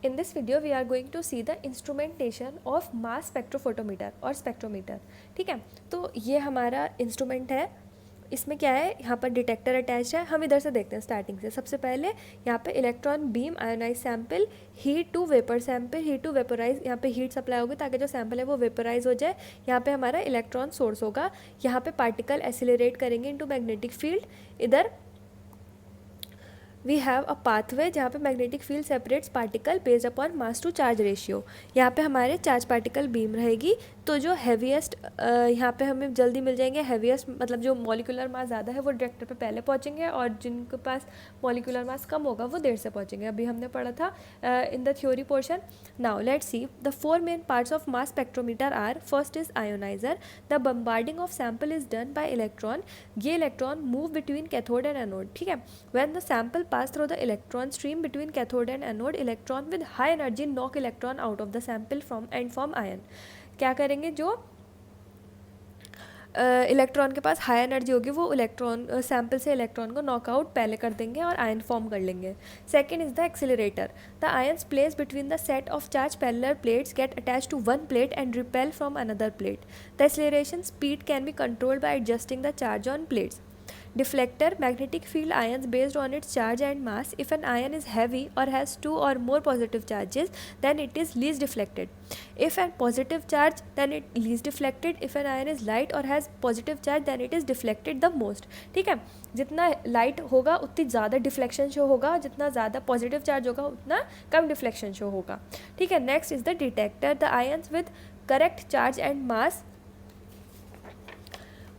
In this video we are going to see the instrumentation of mass spectrophotometer और spectrometer. ठीक है, तो ये हमारा इंस्ट्रूमेंट है। इसमें क्या है, यहाँ पर डिटेक्टर अटैच है। हम इधर से देखते हैं स्टार्टिंग से। सबसे पहले यहाँ पे electron beam, ionise sample, heat to vapour sample, heat to vaporise. यहाँ पे हीट सप्लाई होगी ताकि जो सैंपल है वो वेपोराइज हो जाए। यहाँ पे हमारा इलेक्ट्रॉन सोर्स होगा। यहाँ पे पार्टिकल एसिलरेट करेंगे इनटू मैग्नेटिक फील्ड। इधर वी हैव अ पाथवे जहाँ पे magnetic field separates particle based upon mass to charge ratio. यहाँ पे हमारे चार्ज पार्टिकल बीम रहेगी। तो जो हैवीएस्ट यहाँ पे हमें जल्दी मिल जाएंगे, हैवीएस्ट मतलब जो मॉलिक्यूलर मास ज़्यादा है वो डिटेक्टर पे पहले पहुँचेंगे, और जिनके पास मॉलिक्यूलर मास कम होगा वो देर से पहुँचेंगे। अभी हमने पढ़ा था in the theory portion. Now let's see the four main parts of mass spectrometer are, first is ionizer. The bombarding of sample is done by electron. ये electron move between cathode and anode. ठीक है, when the sample pass through the electron stream between cathode and anode, electron with high energy knock electron out of the sample and form ion। क्या करेंगे, जो electron के पास high energy होगी वो electron sample से electron को knockout पहले कर देंगे और आयन फॉर्म कर लेंगे। Second is the accelerator. The ions place between the set of charge parallel plates get attach to one plate and repel from another plate. The acceleration speed can be controlled by adjusting the charge on plates. Deflector, magnetic field ions based on its charge and mass. If an ion is heavy or has two or more positive charges, then it is least deflected. If a positive charge, then it least deflected. If an ion is light or has positive charge, then it is deflected the most। ठीक है, जितना light होगा उतनी ज़्यादा deflection show होगा, जितना ज़्यादा positive charge होगा उतना कम डिफ्लेक्शन शो होगा। ठीक है, next is the detector. The ions with correct charge and mass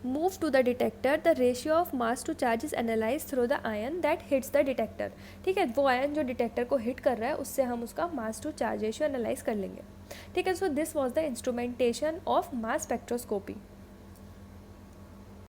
move to the detector. The ratio of mass to charge is analyzed through the ion that hits the detector। ठीक है, वो ion जो detector को hit कर रहा है उससे हम उसका मास टू चार्ज रेशियो एनालाइज कर लेंगे। ठीक है, so this was the instrumentation of mass spectroscopy.